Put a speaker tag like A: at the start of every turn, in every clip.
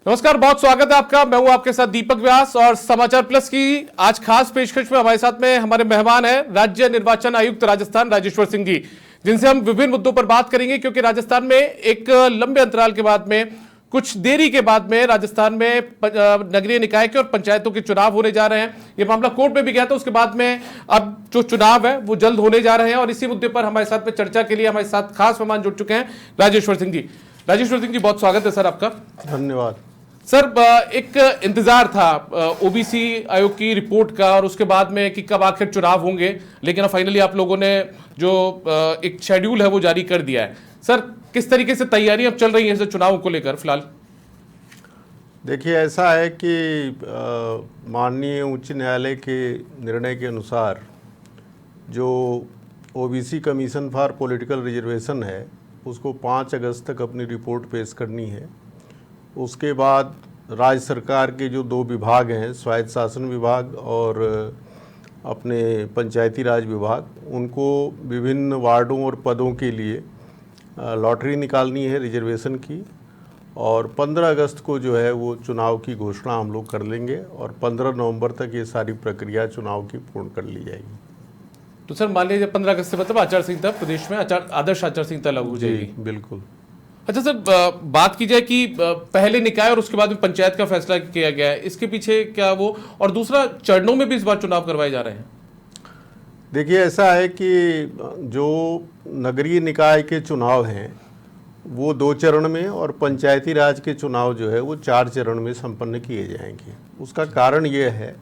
A: नमस्कार, बहुत स्वागत है आपका। मैं हूं आपके साथ दीपक व्यास और समाचार प्लस की आज खास पेशकश में हमारे साथ में हमारे मेहमान हैं राज्य निर्वाचन आयुक्त राजस्थान राजेश्वर सिंह जी, जिनसे हम विभिन्न मुद्दों पर बात करेंगे। क्योंकि राजस्थान में एक लंबे अंतराल के बाद में, कुछ देरी के बाद में राजस्थान में नगरीय निकाय के और पंचायतों के चुनाव होने जा रहे हैं। ये मामला कोर्ट में भी गया था, उसके बाद में अब जो चुनाव है वो जल्द होने जा रहे हैं। और इसी मुद्दे पर हमारे साथ में चर्चा के लिए हमारे साथ खास मेहमान जुड़ चुके हैं राजेश्वर सिंह जी। राजेश्वर सिंह जी, बहुत स्वागत है सर आपका।
B: धन्यवाद
A: सर। एक इंतजार था ओबीसी आयोग की रिपोर्ट का और उसके बाद में कि कब आखिर चुनाव होंगे, लेकिन अब फाइनली आप लोगों ने जो एक शेड्यूल है वो जारी कर दिया है। सर, किस तरीके से तैयारियां अब चल रही हैं चुनाव को लेकर फिलहाल?
B: देखिए, ऐसा है कि माननीय उच्च न्यायालय के निर्णय के अनुसार जो OBC commission for political reservation है उसको 5 अगस्त तक अपनी रिपोर्ट पेश करनी है। उसके बाद राज्य सरकार के जो 2 विभाग हैं, स्वायत्त शासन विभाग और अपने पंचायती राज विभाग, उनको विभिन्न वार्डों और पदों के लिए लॉटरी निकालनी है रिजर्वेशन की। और 15 अगस्त को जो है वो चुनाव की घोषणा हम लोग कर लेंगे और 15 नवंबर तक ये सारी प्रक्रिया चुनाव की पूर्ण कर ली जाएगी।
A: तो सर, मान लीजिए 15 अगस्त से मतलब आचार संहिता प्रदेश में आदर्श आचार संहिता लागू हो जाएगी?
B: बिल्कुल।
A: अच्छा सर, बात की जाए कि पहले निकाय और उसके बाद में पंचायत का फैसला किया गया है, इसके पीछे क्या वो, और दूसरा चरणों में भी इस बार चुनाव करवाए जा रहे हैं?
B: देखिए, ऐसा है कि जो नगरीय निकाय के चुनाव हैं वो 2 चरण में और पंचायती राज के चुनाव जो है वो 4 चरण में संपन्न किए जाएंगे। उसका कारण ये है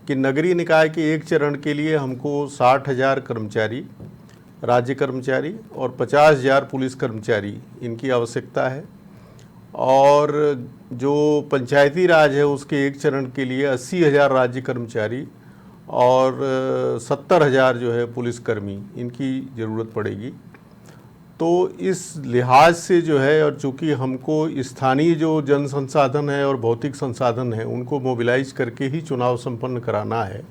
B: कि नगरीय निकाय के 1 चरण के लिए हमको 60,000 कर्मचारी, राज्य कर्मचारी और 50,000 पुलिस कर्मचारी इनकी आवश्यकता है। और जो पंचायती राज है उसके 1 चरण के लिए 80,000 राज्य कर्मचारी और 70,000 जो है पुलिसकर्मी, इनकी ज़रूरत पड़ेगी। तो इस लिहाज से जो है, और चूँकि हमको स्थानीय जो जन संसाधन है और भौतिक संसाधन है उनको मोबिलाइज करके ही चुनाव संपन्न कराना है,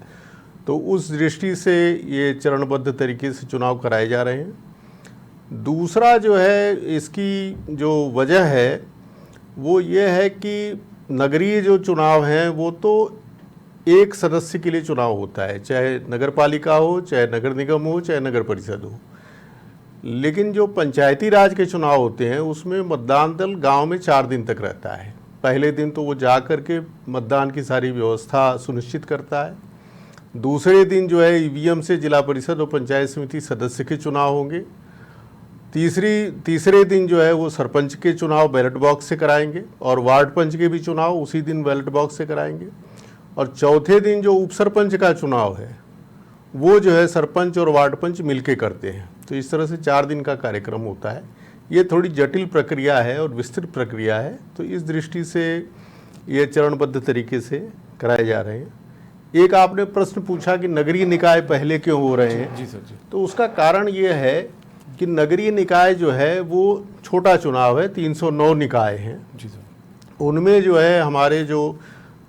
B: तो उस दृष्टि से ये चरणबद्ध तरीके से चुनाव कराए जा रहे हैं। दूसरा जो है, इसकी जो वजह है वो ये है कि नगरीय जो चुनाव हैं वो तो एक सदस्य के लिए चुनाव होता है, चाहे नगर पालिका हो, चाहे नगर निगम हो, चाहे नगर परिषद हो। लेकिन जो पंचायती राज के चुनाव होते हैं उसमें मतदान दल गांव में 4 दिन तक रहता है। पहले दिन तो वो जा कर के मतदान की सारी व्यवस्था सुनिश्चित करता है। दूसरे दिन जो है ईवीएम से जिला परिषद और पंचायत समिति सदस्य के चुनाव होंगे। तीसरे दिन जो है वो सरपंच के चुनाव बैलेट बॉक्स से कराएंगे और वार्ड पंच के भी चुनाव उसी दिन बैलेट बॉक्स से कराएंगे। और चौथे दिन जो उपसरपंच का चुनाव है वो जो है सरपंच और वार्ड पंच मिलके करते हैं। तो इस तरह से 4 दिन का कार्यक्रम होता है। ये थोड़ी जटिल प्रक्रिया है और विस्तृत प्रक्रिया है, तो इस दृष्टि से ये चरणबद्ध तरीके से कराए जा रहे हैं। एक आपने प्रश्न पूछा कि नगरीय निकाय पहले क्यों हो रहे हैं।
A: जी सर जी।
B: तो उसका कारण ये है कि नगरीय निकाय जो है वो छोटा चुनाव है, 309 निकाय हैं।
A: जी सर।
B: उनमें जो है हमारे जो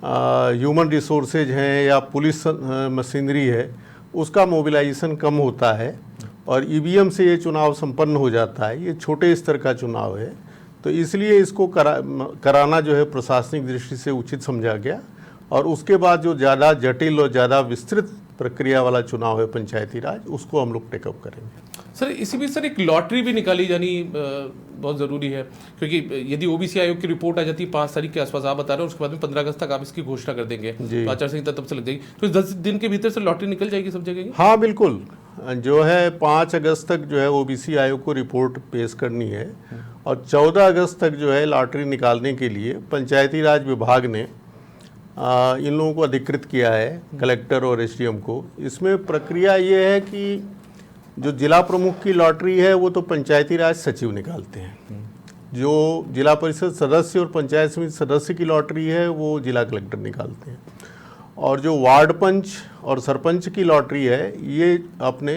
B: ह्यूमन रिसोर्सेज हैं या पुलिस मशीनरी है उसका मोबिलाइजेशन कम होता है और ईवीएम से ये चुनाव संपन्न हो जाता है। ये छोटे स्तर का चुनाव है, तो इसलिए इसको कराना जो है प्रशासनिक दृष्टि से उचित समझा गया। और उसके बाद जो ज़्यादा जटिल और ज़्यादा विस्तृत प्रक्रिया वाला चुनाव है पंचायती राज, उसको हम लोग टेकअप करेंगे।
A: सर, इसी बीच सर एक लॉटरी भी निकाली जानी बहुत ज़रूरी है, क्योंकि यदि ओबीसी आयोग की रिपोर्ट आ जाती है 5 तारीख के आसपास, आप बता रहे हैं, उसके बाद में 15 अगस्त तक आप इसकी घोषणा कर देंगे, तो आचार संहिता तब से लग जाएगी। तो 10 दिन के भीतर से लॉटरी निकल जाएगी सब जगह?
B: हाँ बिल्कुल। जो है 5 अगस्त तक जो है ओबीसी आयोग को रिपोर्ट पेश करनी है और 14 अगस्त तक जो है लॉटरी निकालने के लिए पंचायती राज विभाग ने इन लोगों को अधिकृत किया है, कलेक्टर और एसडीएम को। इसमें प्रक्रिया ये है कि जो जिला प्रमुख की लॉटरी है वो तो पंचायती राज सचिव निकालते हैं। जो जिला परिषद सदस्य और पंचायत समिति सदस्य की लॉटरी है वो जिला कलेक्टर निकालते हैं। और जो वार्ड पंच और सरपंच की लॉटरी है ये अपने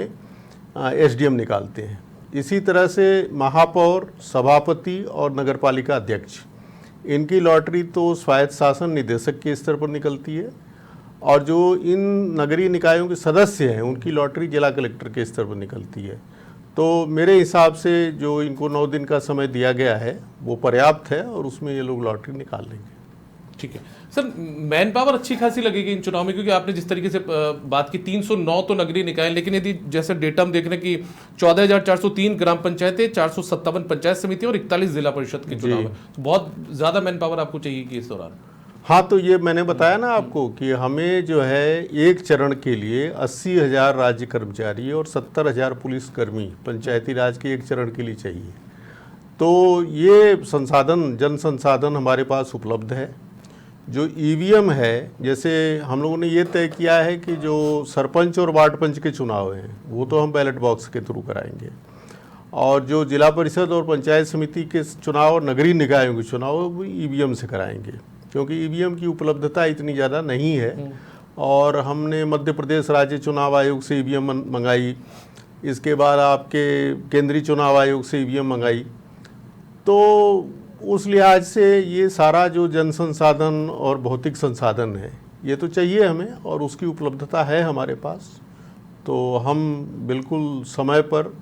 B: एसडीएम निकालते हैं। इसी तरह से महापौर, सभापति और नगरपालिका अध्यक्ष, इनकी लॉटरी तो स्वायत्त शासन निदेशक के स्तर पर निकलती है। और जो इन नगरीय निकायों के सदस्य हैं उनकी लॉटरी जिला कलेक्टर के स्तर पर निकलती है। तो मेरे हिसाब से जो इनको 9 दिन का समय दिया गया है वो पर्याप्त है और उसमें ये लोग लॉटरी निकाल लेंगे।
A: ठीक है सर, मैन पावर अच्छी खासी लगेगी इन चुनाव में, क्योंकि आपने जिस तरीके से बात की 309 तो नगरीय निकाय, लेकिन यदि जैसे डेटा हम देख रहे हैं कि 14,403 ग्राम पंचायतें, 457 पंचायत समिति और 41 जिला परिषद के चुनाव है, तो बहुत ज्यादा मैन पावर आपको चाहिए कि इस दौरान।
B: हाँ, तो ये मैंने बताया ना आपको कि हमें जो है एक चरण के लिए 80,000 राज्य कर्मचारी और 70,000 पुलिसकर्मी पंचायती राज के एक चरण के लिए चाहिए। तो ये संसाधन, जन संसाधन हमारे पास उपलब्ध है। जो ईवीएम है, जैसे हम लोगों ने ये तय किया है कि जो सरपंच और वार्ड पंच के चुनाव हैं वो तो हम बैलेट बॉक्स के थ्रू कराएंगे, और जो जिला परिषद और पंचायत समिति के चुनाव और नगरीय निकायों के चुनाव वो ईवीएम से कराएंगे, क्योंकि ईवीएम की उपलब्धता इतनी ज़्यादा नहीं है। और हमने मध्य प्रदेश राज्य चुनाव आयोग से ईवीएम मंगाई, इसके बाद आपके केंद्रीय चुनाव आयोग से ईवीएम मंगाई। तो उस लिहाज से ये सारा जो जन संसाधन और भौतिक संसाधन है ये तो चाहिए हमें, और उसकी उपलब्धता है हमारे पास। तो हम बिल्कुल समय पर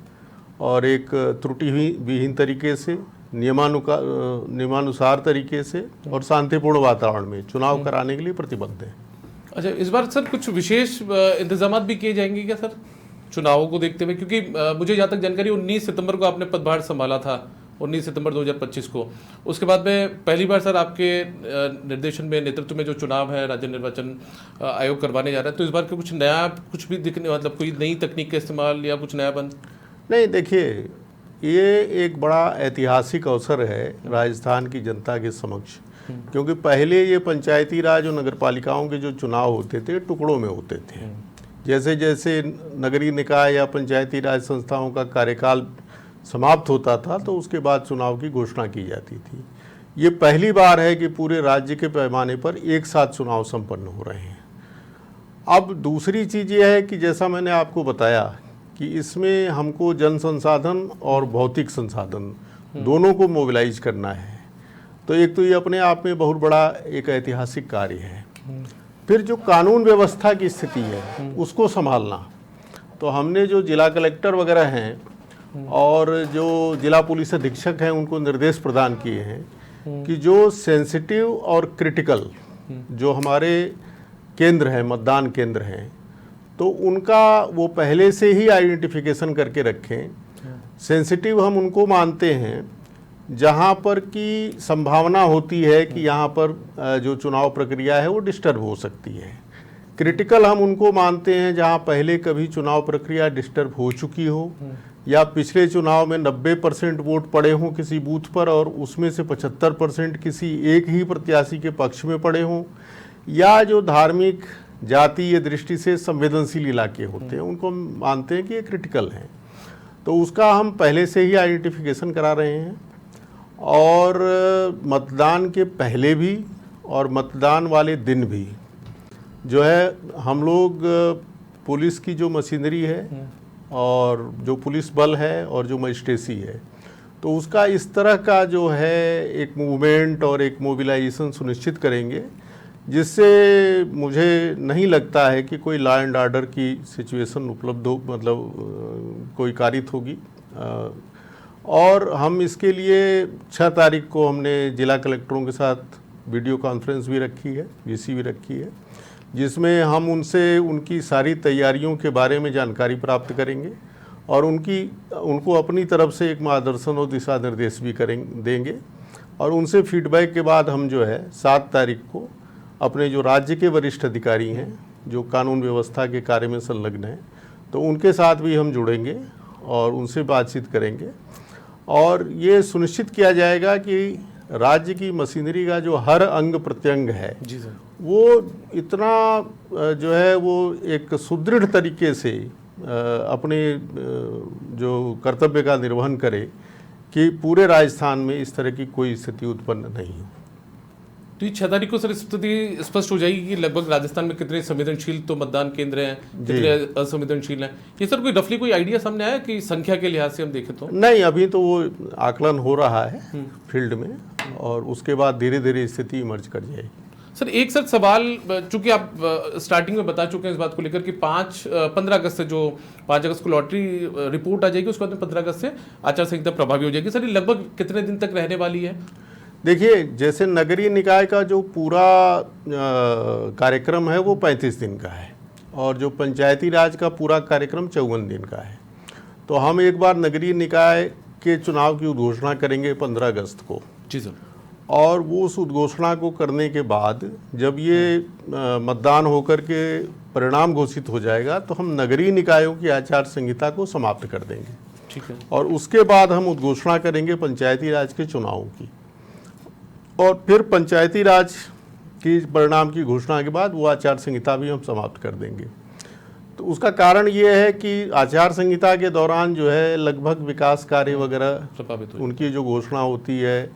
B: और एक त्रुटि विहीन तरीके से, नियमानुसार तरीके से और शांतिपूर्ण वातावरण में चुनाव कराने के लिए प्रतिबद्ध हैं।
A: अच्छा, इस बार सर कुछ विशेष इंतजाम भी किए जाएंगे क्या सर चुनावों को देखते हुए, क्योंकि मुझे जहाँ तक जानकारी 19 सितंबर को आपने पदभार संभाला था, 19 सितंबर 2025 को। उसके बाद में पहली बार सर आपके निर्देशन में, नेतृत्व में जो चुनाव है राज्य निर्वाचन आयोग करवाने जा रहा है, तो इस बार कुछ नया, कुछ भी दिखने, मतलब कोई नई तकनीक का इस्तेमाल या कुछ नया बंद?
B: नहीं, देखिए ये एक बड़ा ऐतिहासिक अवसर है राजस्थान की जनता के समक्ष, क्योंकि पहले ये पंचायती राज और नगर पालिकाओं के जो चुनाव होते थे टुकड़ों में होते थे। जैसे जैसे नगरीय निकाय या पंचायती राज संस्थाओं का कार्यकाल समाप्त होता था तो उसके बाद चुनाव की घोषणा की जाती थी। ये पहली बार है कि पूरे राज्य के पैमाने पर एक साथ चुनाव संपन्न हो रहे हैं। अब दूसरी चीज़ ये है कि जैसा मैंने आपको बताया कि इसमें हमको जन संसाधन और भौतिक संसाधन दोनों को मोबिलाइज करना है। तो एक तो ये अपने आप में बहुत बड़ा एक ऐतिहासिक कार्य है। फिर जो कानून व्यवस्था की स्थिति है उसको संभालना, तो हमने जो जिला कलेक्टर वगैरह हैं और जो जिला पुलिस अधीक्षक हैं उनको निर्देश प्रदान किए हैं कि जो सेंसिटिव और क्रिटिकल जो हमारे केंद्र हैं, मतदान केंद्र हैं, तो उनका वो पहले से ही आइडेंटिफिकेशन करके रखें। सेंसिटिव हम उनको मानते हैं जहाँ पर की संभावना होती है कि यहाँ पर जो चुनाव प्रक्रिया है वो डिस्टर्ब हो सकती है। क्रिटिकल हम उनको मानते हैं जहाँ पहले कभी चुनाव प्रक्रिया डिस्टर्ब हो चुकी हो, या पिछले चुनाव में 90% वोट पड़े हों किसी बूथ पर और उसमें से 75% किसी एक ही प्रत्याशी के पक्ष में पड़े हों, या जो धार्मिक जातीय दृष्टि से संवेदनशील इलाके होते हैं उनको हम मानते हैं कि ये क्रिटिकल हैं। तो उसका हम पहले से ही आइडेंटिफिकेशन करा रहे हैं, और मतदान के पहले भी और मतदान वाले दिन भी जो है हम लोग पुलिस की जो मशीनरी है और जो पुलिस बल है और जो मजिस्ट्रेसी है, तो उसका इस तरह का जो है एक मूवमेंट और एक मोबिलाइजेशन सुनिश्चित करेंगे जिससे मुझे नहीं लगता है कि कोई लॉ एंड ऑर्डर की सिचुएशन उपलब्ध हो, मतलब कोई कारित होगी। और हम इसके लिए 6 तारीख को हमने जिला कलेक्टरों के साथ वीडियो कॉन्फ्रेंस भी रखी है, वीसी भी रखी है, जिसमें हम उनसे उनकी सारी तैयारियों के बारे में जानकारी प्राप्त करेंगे और उनको अपनी तरफ से एक मार्गदर्शन और दिशा निर्देश भी देंगे। और उनसे फीडबैक के बाद हम जो है 7 तारीख को अपने जो राज्य के वरिष्ठ अधिकारी हैं जो कानून व्यवस्था के कार्य में संलग्न हैं, तो उनके साथ भी हम जुड़ेंगे और उनसे बातचीत करेंगे, और ये सुनिश्चित किया जाएगा कि राज्य की मशीनरी का जो हर अंग प्रत्यंग है
A: जी सर,
B: वो इतना जो है वो एक सुदृढ़ तरीके से अपने जो कर्तव्य का निर्वहन करे कि पूरे राजस्थान में इस तरह की कोई स्थिति उत्पन्न नहीं हो।
A: तो ये 6 तारीख को सर स्थिति स्पष्ट हो जाएगी कि लगभग राजस्थान में कितने संवेदनशील तो मतदान केंद्र हैं, कितने असंवेदनशील हैं। ये सर कोई रफली कोई आइडिया सामने आया कि संख्या के लिहाज से हम देखें तो?
B: नहीं, अभी तो वो आकलन हो रहा है फील्ड में, और उसके बाद धीरे धीरे स्थिति इमर्ज कर जाएगी।
A: सर एक सर सवाल, चूंकि आप स्टार्टिंग में बता चुके हैं इस बात को लेकर कि 15 अगस्त से, जो 5 अगस्त को लॉटरी रिपोर्ट आ जाएगी, उसके बाद में 15 अगस्त से आचार संहिता प्रभावी हो जाएगी। सर ये लगभग कितने दिन तक रहने वाली है?
B: देखिए, जैसे नगरीय निकाय का जो पूरा कार्यक्रम है वो 35 दिन का है, और जो पंचायती राज का पूरा कार्यक्रम 54 दिन का है। तो हम एक बार नगरीय निकाय के चुनाव की उद्घोषणा करेंगे 15 अगस्त को।
A: जी सर।
B: और वो उस उद्घोषणा को करने के बाद जब ये मतदान होकर के परिणाम घोषित हो जाएगा तो हम नगरीय निकायों की आचार संहिता को समाप्त कर देंगे।
A: ठीक है।
B: और उसके बाद हम उद्घोषणा करेंगे पंचायती राज के चुनावों की, और फिर पंचायती राज की परिणाम की घोषणा के बाद वो आचार संहिता भी हम समाप्त कर देंगे। तो उसका कारण ये है कि आचार संहिता के दौरान जो है लगभग विकास कार्य वगैरह
A: प्रभावित हो,
B: उनकी जो घोषणा होती है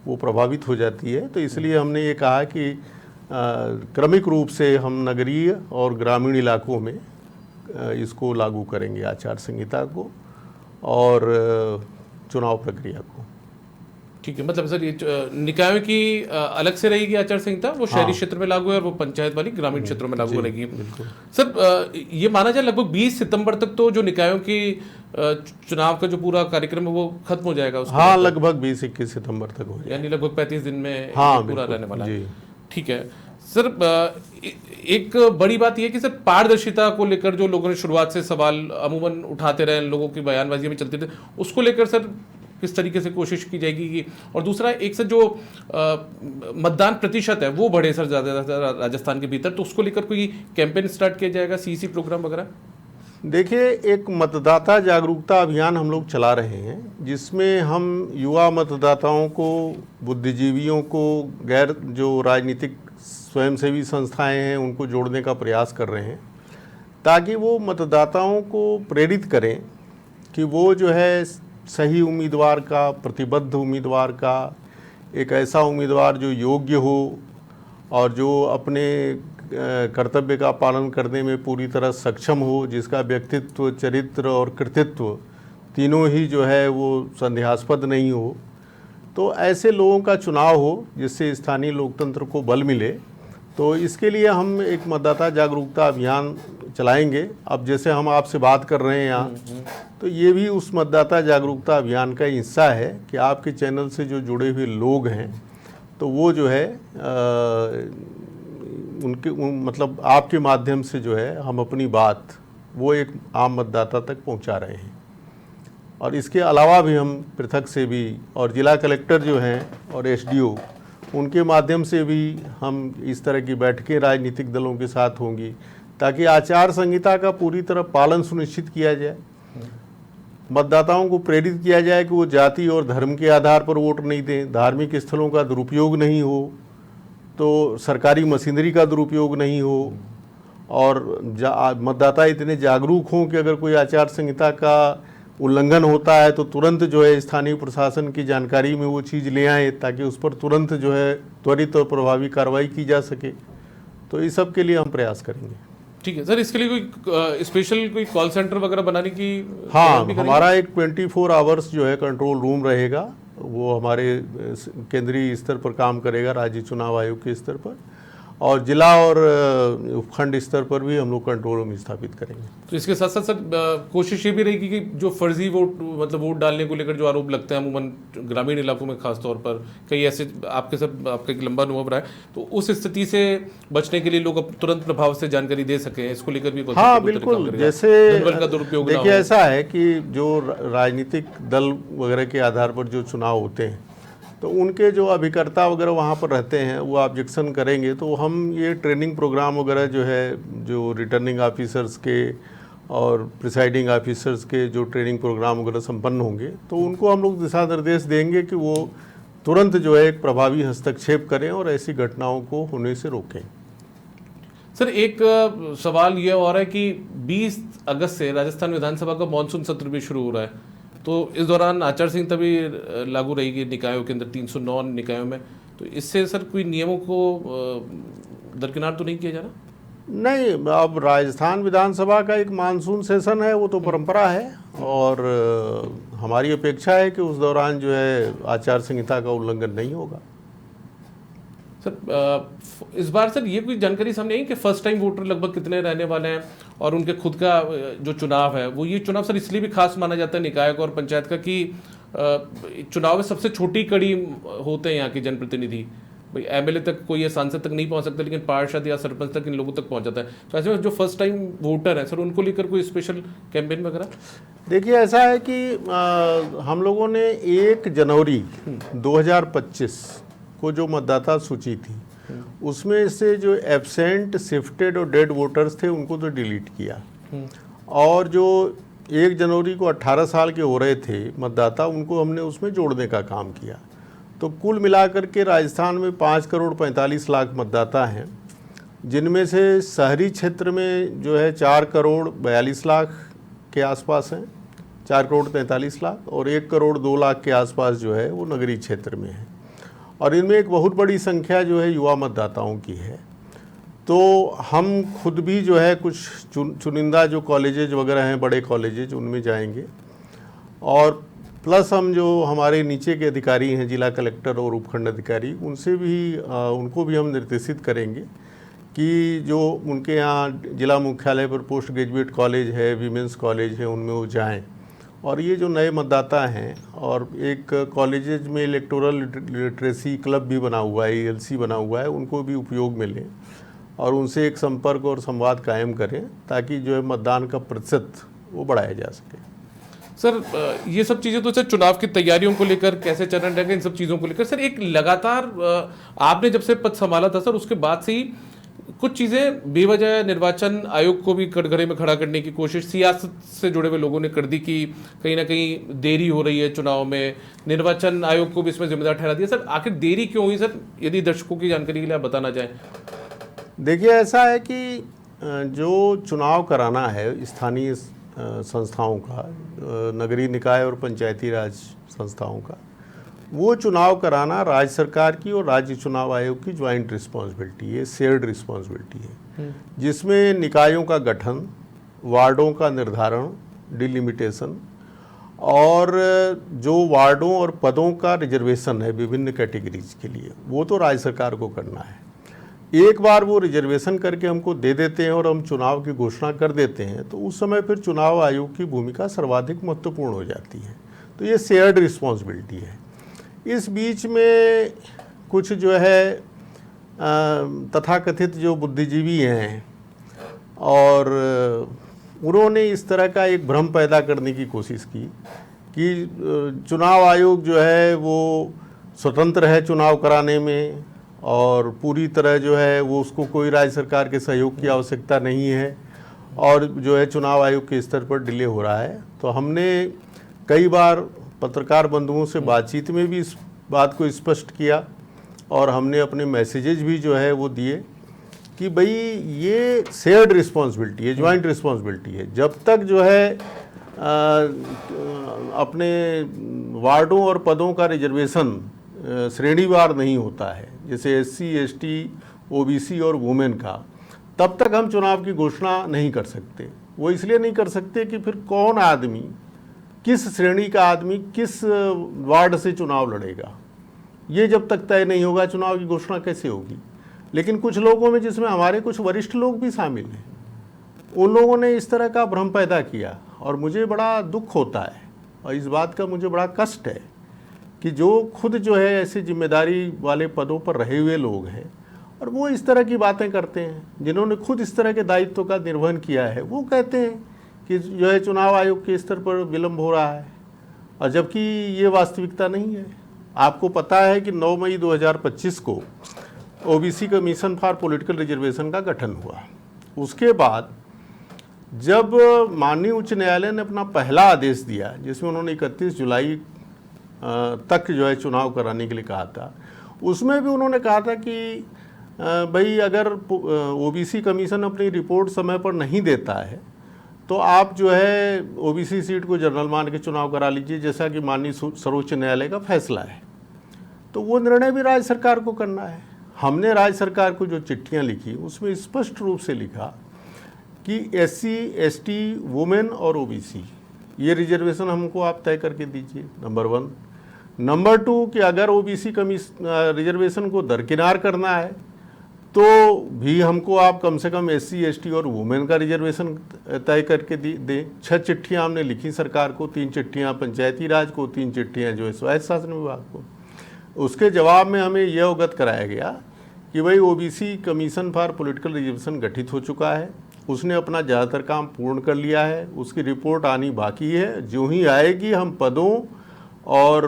B: वो प्रभावित हो जाती है। तो इसलिए हमने ये कहा कि क्रमिक रूप से हम नगरीय और ग्रामीण इलाकों में इसको लागू करेंगे, आचार संहिता को और चुनाव प्रक्रिया को।
A: ठीक है। मतलब सर ये निकायों की अलग से रहेगी आचार संहिता, वो शहरी क्षेत्र में लागू है और वो पंचायत वाली ग्रामीण क्षेत्रों में लागू रहेगी। सर ये माना जाए लगभग 20 सितंबर तक तो जो निकायों की चुनाव का जो पूरा कार्यक्रम है वो खत्म हो जाएगा।
B: हाँ, लगभग 20-21 सितंबर तक हो जाएगा,
A: यानी लगभग 35 दिन में
B: हाँ,
A: पूरा रहने वाला है।
B: जी।
A: ठीक है सर। एक बड़ी बात यह है कि सर पारदर्शिता को लेकर जो लोगों ने शुरुआत से सवाल अमूमन उठाते रहे, लोगों की बयानबाजी में चलते थे, उसको लेकर सर किस तरीके से कोशिश की जाएगी कि, और दूसरा एक सर जो मतदान प्रतिशत है वो बढ़े सर ज़्यादा राजस्थान के भीतर, तो उसको लेकर कोई कैंपेन स्टार्ट किया जाएगा, सीसी प्रोग्राम वगैरह?
B: देखिए, एक मतदाता जागरूकता अभियान हम लोग चला रहे हैं, जिसमें हम युवा मतदाताओं को, बुद्धिजीवियों को, गैर जो राजनीतिक स्वयंसेवी संस्थाएं हैं उनको जोड़ने का प्रयास कर रहे हैं, ताकि वो मतदाताओं को प्रेरित करें कि वो जो है सही उम्मीदवार का, प्रतिबद्ध उम्मीदवार का, एक ऐसा उम्मीदवार जो योग्य हो और जो अपने कर्तव्य का पालन करने में पूरी तरह सक्षम हो, जिसका व्यक्तित्व, चरित्र और कृतित्व तीनों ही जो है वो संदेहास्पद नहीं हो। तो ऐसे लोगों का चुनाव हो जिससे स्थानीय लोकतंत्र को बल मिले। तो इसके लिए हम एक मतदाता जागरूकता अभियान चलाएंगे। अब जैसे हम आपसे बात कर रहे हैं यहाँ, तो ये भी उस मतदाता जागरूकता अभियान का हिस्सा है कि आपके चैनल से जो जुड़े हुए लोग हैं तो वो जो है मतलब आपके माध्यम से जो है हम अपनी बात वो एक आम मतदाता तक पहुंचा रहे हैं। और इसके अलावा भी हम पृथक से भी, और जिला कलेक्टर जो हैं और एसडीओ, उनके माध्यम से भी हम इस तरह की बैठकें राजनीतिक दलों के साथ होंगी, ताकि आचार संहिता का पूरी तरह पालन सुनिश्चित किया जाए। मतदाताओं को प्रेरित किया जाए कि वो जाति और धर्म के आधार पर वोट नहीं दें, धार्मिक स्थलों का दुरुपयोग नहीं हो, तो सरकारी मशीनरी का दुरुपयोग नहीं हो, और मतदाता इतने जागरूक हों कि अगर कोई आचार संहिता का उल्लंघन होता है तो तुरंत जो है स्थानीय प्रशासन की जानकारी में वो चीज़ ले आए, ताकि उस पर तुरंत जो है त्वरित और प्रभावी कार्रवाई की जा सके। तो इस सब के लिए हम प्रयास करेंगे।
A: ठीक है सर। इसके लिए कोई स्पेशल कोई कॉल सेंटर वगैरह बनाने की?
B: हाँ, हमारा एक 24 आवर्स जो है कंट्रोल रूम रहेगा, वो हमारे केंद्रीय स्तर पर काम करेगा, राज्य चुनाव आयोग के स्तर पर, और जिला और उपखंड स्तर पर भी हम लोग कंट्रोल रूम स्थापित करेंगे। तो
A: इसके साथ साथ सर कोशिश ये भी रहेगी कि जो फर्जी वोट, मतलब वोट डालने को लेकर जो आरोप लगते हैं अमूमन ग्रामीण इलाकों में खासतौर पर, कई ऐसे आपका एक लंबा अनुभव रहा है, तो उस स्थिति से बचने के लिए लोग अब तुरंत प्रभाव से जानकारी दे सकें, इसको लेकर भी?
B: हाँ बिल्कुल। जैसे देखिए, ऐसा है कि जो राजनीतिक दल वगैरह के आधार पर जो चुनाव होते हैं, तो उनके जो अभिकर्ता वगैरह वहाँ पर रहते हैं, वो ऑब्जेक्शन करेंगे, तो हम ये ट्रेनिंग प्रोग्राम वगैरह जो है, जो रिटर्निंग ऑफिसर्स के और प्रिसाइडिंग ऑफिसर्स के जो ट्रेनिंग प्रोग्राम वगैरह संपन्न होंगे, तो उनको हम लोग दिशा निर्देश देंगे कि वो तुरंत जो है एक प्रभावी हस्तक्षेप करें और ऐसी घटनाओं को होने से रोकें।
A: सर एक सवाल ये और है कि 20 अगस्त से राजस्थान विधानसभा का मानसून सत्र भी शुरू हो रहा है, तो इस दौरान आचार संहिता भी लागू रहेगी निकायों के अंदर, 309 निकायों में। तो इससे सर कोई नियमों को दरकिनार तो नहीं किया जा रहा?
B: नहीं, अब राजस्थान विधानसभा का एक मानसून सेशन है, वो तो परंपरा है, और हमारी अपेक्षा है कि उस दौरान जो है आचार संहिता का उल्लंघन नहीं होगा।
A: सर इस बार सर ये कोई जानकारी सामने आई कि फर्स्ट टाइम वोटर लगभग कितने रहने वाले हैं, और उनके खुद का जो चुनाव है वो ये चुनाव सर इसलिए भी खास माना जाता है निकाय और पंचायत का कि चुनाव में सबसे छोटी कड़ी होते हैं यहाँ के जनप्रतिनिधि। भाई एमएलए तक कोई या सांसद तक नहीं पहुंच सकता, लेकिन पार्षद या सरपंच तक इन लोगों तक पहुंच जाता है। तो ऐसे में जो फर्स्ट टाइम वोटर है सर उनको लेकर कोई स्पेशल कैंपेन वगैरह?
B: देखिए ऐसा है कि हम लोगों ने 1 जनवरी 2025 को जो मतदाता सूची थी उसमें से जो एब्सेंट, शिफ्टेड और डेड वोटर्स थे उनको तो डिलीट किया, और जो 1 जनवरी को 18 साल के हो रहे थे मतदाता उनको हमने उसमें जोड़ने का काम किया। तो कुल मिलाकर के राजस्थान में 5 करोड़ 45 लाख मतदाता हैं, जिनमें से शहरी क्षेत्र में जो है 4 करोड़ 42 लाख के आसपास हैं, 4 करोड़ 43 लाख, और 1 करोड़ 2 लाख के आसपास जो है वो नगरीय क्षेत्र में है। और इनमें एक बहुत बड़ी संख्या जो है युवा मतदाताओं की है। तो हम खुद भी जो है कुछ चुनिंदा जो कॉलेजेज वगैरह हैं, बड़े कॉलेजेज, उनमें जाएंगे, और प्लस हम जो हमारे नीचे के अधिकारी हैं, जिला कलेक्टर और उपखंड अधिकारी, उनसे भी उनको भी हम निर्देशित करेंगे कि जो उनके यहाँ जिला मुख्यालय पर पोस्ट ग्रेजुएट कॉलेज है, वीमेंस कॉलेज है, उनमें वो जाएं, और ये जो नए मतदाता हैं, और एक कॉलेजेज में इलेक्टोरल लिटरेसी क्लब भी बना हुआ है, ELC बना हुआ है, उनको भी उपयोग में लें और उनसे एक संपर्क और संवाद कायम करें, ताकि जो है मतदान का प्रतिशत वो बढ़ाया जा सके।
A: सर ये सब चीज़ें तो सर चुनाव की तैयारियों को लेकर कैसे चरण रहेंगे, इन सब चीज़ों को लेकर सर एक लगातार आपने जब से पद संभाला था सर उसके बाद से ही कुछ चीज़ें बेवजह निर्वाचन आयोग को भी कटघरे में खड़ा करने की कोशिश सियासत से जुड़े हुए लोगों ने कर दी कि कहीं ना कहीं देरी हो रही है चुनाव में, निर्वाचन आयोग को भी इसमें जिम्मेदार ठहरा दिया। सर आखिर देरी क्यों हुई सर, यदि दर्शकों की जानकारी के लिए आप बताना चाहें?
B: देखिए ऐसा है कि जो चुनाव कराना है स्थानीय संस्थाओं का, नगरीय निकाय और पंचायती राज संस्थाओं का, वो चुनाव कराना राज्य सरकार की और राज्य चुनाव आयोग की ज्वाइंट रिस्पॉन्सिबिलिटी है, शेयर्ड रिस्पॉन्सिबिलिटी है, जिसमें निकायों का गठन, वार्डों का निर्धारण, डिलिमिटेशन, और जो वार्डों और पदों का रिजर्वेशन है विभिन्न कैटेगरीज के लिए, वो तो राज्य सरकार को करना है। एक बार वो रिजर्वेशन करके हमको दे देते हैं और हम चुनाव की घोषणा कर देते हैं, तो उस समय फिर चुनाव आयोग की भूमिका सर्वाधिक महत्वपूर्ण हो जाती है। तो ये शेयर्ड रिस्पॉन्सिबिलिटी है। इस बीच में कुछ जो है तथाकथित जो बुद्धिजीवी हैं, और उन्होंने इस तरह का एक भ्रम पैदा करने की कोशिश की कि चुनाव आयोग जो है वो स्वतंत्र है चुनाव कराने में, और पूरी तरह जो है वो उसको कोई राज्य सरकार के सहयोग की आवश्यकता नहीं है, और जो है चुनाव आयोग के स्तर पर डिले हो रहा है। तो हमने कई बार पत्रकार बंधुओं से बातचीत में भी इस बात को स्पष्ट किया, और हमने अपने मैसेजेज भी जो है वो दिए कि भाई ये शेयर्ड रिस्पॉन्सिबिलिटी है, ज्वाइंट रिस्पॉन्सिबिलिटी है। जब तक जो है अपने वार्डों और पदों का रिजर्वेशन श्रेणीवार नहीं होता है, जैसे SC, ST, OBC और वुमेन का, तब तक हम चुनाव की घोषणा नहीं कर सकते। वो इसलिए नहीं कर सकते कि फिर कौन आदमी, किस श्रेणी का आदमी किस वार्ड से चुनाव लड़ेगा, ये जब तक तय नहीं होगा चुनाव की घोषणा कैसे होगी। लेकिन कुछ लोगों में, जिसमें हमारे कुछ वरिष्ठ लोग भी शामिल हैं, उन लोगों ने इस तरह का भ्रम पैदा किया, और मुझे बड़ा दुख होता है और इस बात का मुझे बड़ा कष्ट है कि जो खुद जो है ऐसे जिम्मेदारी वाले पदों पर रहे हुए लोग हैं, और वो इस तरह की बातें करते हैं, जिन्होंने खुद इस तरह के दायित्व का निर्वहन किया है, वो कहते हैं कि जो है चुनाव आयोग के स्तर पर विलंब हो रहा है, और जबकि ये वास्तविकता नहीं है। आपको पता है कि 9 मई 2025 को OBC commission for political reservation का गठन हुआ। उसके बाद जब माननीय उच्च न्यायालय ने अपना पहला आदेश दिया, जिसमें उन्होंने 31 जुलाई तक जो है चुनाव कराने के लिए कहा था, उसमें भी उन्होंने कहा था कि भाई अगर OBC कमीशन अपनी रिपोर्ट समय पर नहीं देता है तो आप जो है OBC सीट को जनरल मान के चुनाव करा लीजिए, जैसा कि माननीय सर्वोच्च न्यायालय का फैसला है। तो वो निर्णय भी राज्य सरकार को करना है। हमने राज्य सरकार को जो चिट्ठियां लिखी उसमें स्पष्ट रूप से लिखा कि SC, ST, वुमेन और OBC ये रिजर्वेशन हमको आप तय करके दीजिए, नंबर 1। नंबर 2 कि अगर ओबीसी रिजर्वेशन को दरकिनार करना है तो भी हमको आप कम से कम SC ST और वुमेन का रिजर्वेशन तय करके दें। 6 चिट्ठियाँ हमने लिखी सरकार को, 3 चिट्ठियाँ पंचायती राज को, 3 चिट्ठियाँ जो है स्वायत्त शासन विभाग को। उसके जवाब में हमें यह अवगत कराया गया कि भाई OBC commission for political reservation गठित हो चुका है, उसने अपना ज़्यादातर काम पूर्ण कर लिया है, उसकी रिपोर्ट आनी बाकी है। जो ही आएगी हम पदों और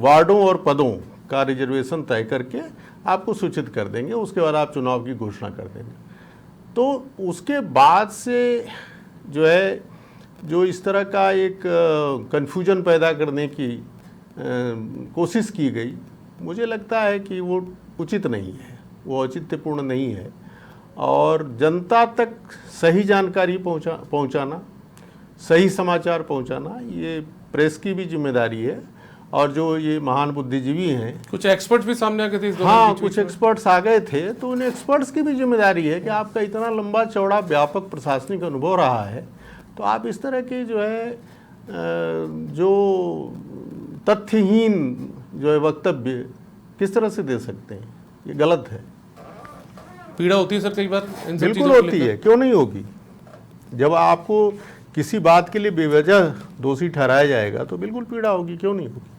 B: वार्डों और पदों का रिजर्वेशन तय करके आपको सूचित कर देंगे, उसके बाद आप चुनाव की घोषणा कर देंगे। तो उसके बाद से जो है जो इस तरह का एक कन्फ्यूजन पैदा करने की कोशिश की गई, मुझे लगता है कि वो उचित नहीं है, वो औचित्यपूर्ण नहीं है। और जनता तक सही जानकारी पहुंचाना, सही समाचार पहुंचाना, ये प्रेस की भी जिम्मेदारी है। और जो ये महान बुद्धिजीवी हैं,
A: कुछ एक्सपर्ट्स भी सामने आ गए थे इस दौरान।
B: हाँ, कुछ एक्सपर्ट्स आ गए थे, तो उन एक्सपर्ट्स की भी जिम्मेदारी है कि आपका इतना लंबा चौड़ा व्यापक प्रशासनिक अनुभव रहा है, तो आप इस तरह की जो है जो तथ्यहीन जो है वक्तव्य किस तरह से दे सकते हैं, ये गलत है।
A: पीड़ा होती है सर कई बार इन सब
B: बिल्कुल
A: चीजों को
B: होती
A: लेकर?
B: है, क्यों नहीं होगी। जब आपको किसी बात के लिए बेवजह दोषी ठहराया जाएगा तो बिल्कुल पीड़ा होगी, क्यों नहीं होगी।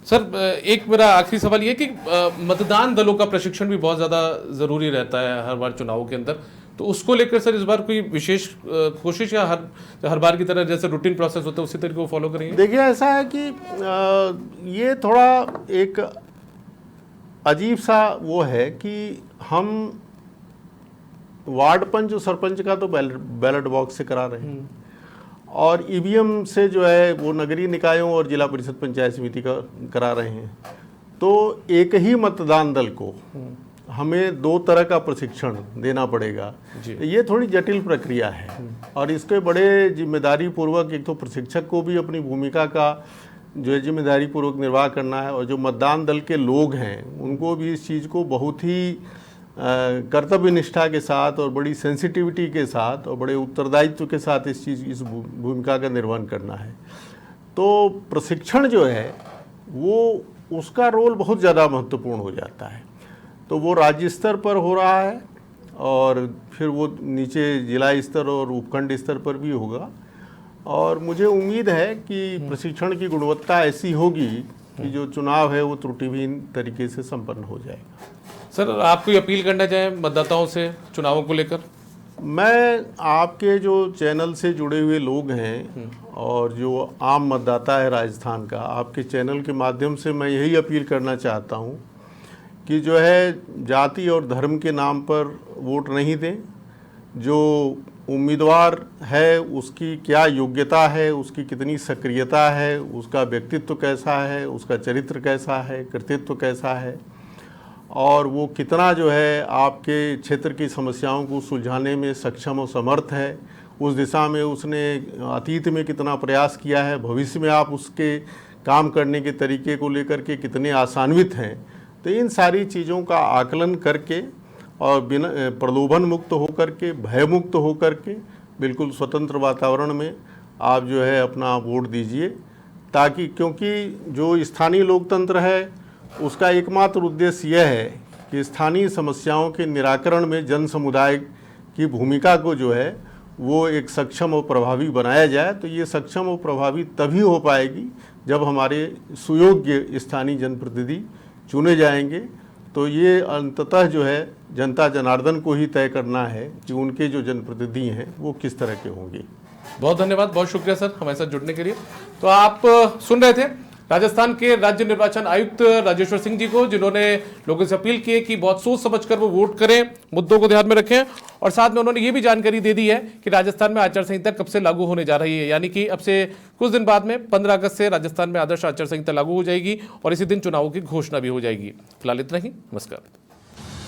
A: सर एक मेरा आखिरी सवाल ये कि मतदान दलों का प्रशिक्षण भी बहुत ज़्यादा ज़रूरी रहता है हर बार चुनावों के अंदर, तो उसको लेकर सर इस बार कोई विशेष कोशिश या हर बार की तरह जैसे रूटीन प्रोसेस होता है उसी तरीके को फॉलो करेंगे?
B: देखिए, ऐसा है कि ये थोड़ा एक अजीब सा वो है कि हम वार्ड पंच और सरपंच का तो बैलेट बॉक्स से करा रहे हैं और ईवीएम से जो है वो नगरीय निकायों और जिला परिषद पंचायत समिति का करा रहे हैं। तो एक ही मतदान दल को हमें 2 तरह का प्रशिक्षण देना पड़ेगा। ये थोड़ी जटिल प्रक्रिया है और इसके बड़े जिम्मेदारी पूर्वक एक तो प्रशिक्षक को भी अपनी भूमिका का जो है जिम्मेदारी पूर्वक निर्वाह करना है और जो मतदान दल के लोग हैं उनको भी इस चीज़ को बहुत ही कर्तव्य निष्ठा के साथ और बड़ी सेंसिटिविटी के साथ और बड़े उत्तरदायित्व के साथ इस भूमिका का निर्वहन करना है। तो प्रशिक्षण जो है वो उसका रोल बहुत ज़्यादा महत्वपूर्ण हो जाता है। तो वो राज्य स्तर पर हो रहा है और फिर वो नीचे जिला स्तर और उपखंड स्तर पर भी होगा और मुझे उम्मीद है कि प्रशिक्षण की गुणवत्ता ऐसी होगी कि जो चुनाव है वो त्रुटिविहीन तरीके से संपन्न हो जाएगा।
A: सर आप कोई अपील करना चाहें मतदाताओं से चुनावों को लेकर?
B: मैं आपके जो चैनल से जुड़े हुए लोग हैं और जो आम मतदाता है राजस्थान का, आपके चैनल के माध्यम से मैं यही अपील करना चाहता हूं कि जो है जाति और धर्म के नाम पर वोट नहीं दें। जो उम्मीदवार है उसकी क्या योग्यता है, उसकी कितनी सक्रियता है, उसका व्यक्तित्व कैसा है, उसका चरित्र कैसा है, कृतित्व कैसा है और वो कितना जो है आपके क्षेत्र की समस्याओं को सुलझाने में सक्षम और समर्थ है, उस दिशा में उसने अतीत में कितना प्रयास किया है, भविष्य में आप उसके काम करने के तरीके को लेकर के कितने आशान्वित हैं। तो इन सारी चीज़ों का आकलन करके और बिना प्रलोभन मुक्त होकर के, भय मुक्त होकर के, बिल्कुल स्वतंत्र वातावरण में आप जो है अपना वोट दीजिए, ताकि क्योंकि जो स्थानीय लोकतंत्र है उसका एकमात्र उद्देश्य यह है कि स्थानीय समस्याओं के निराकरण में जन समुदाय की भूमिका को जो है वो एक सक्षम और प्रभावी बनाया जाए। तो ये सक्षम और प्रभावी तभी हो पाएगी जब हमारे सुयोग्य स्थानीय जनप्रतिनिधि चुने जाएंगे। तो ये अंततः जो है जनता जनार्दन को ही तय करना है कि उनके जो जनप्रतिनिधि हैं वो किस तरह के होंगे।
A: बहुत धन्यवाद, बहुत शुक्रिया सर हमारे साथ जुड़ने के लिए। तो आप सुन रहे थे राजस्थान के राज्य निर्वाचन आयुक्त राजेश्वर सिंह जी को, जिन्होंने लोगों से अपील की है कि बहुत सोच समझकर वो वोट करें, मुद्दों को ध्यान में रखें और साथ में उन्होंने ये भी जानकारी दे दी है कि राजस्थान में आचार संहिता कब से लागू होने जा रही है, यानी कि अब से कुछ दिन बाद में 15 अगस्त से राजस्थान में आदर्श आचार संहिता लागू हो जाएगी और इसी दिन चुनावों की घोषणा भी हो जाएगी। फिलहाल इतना ही, नमस्कार।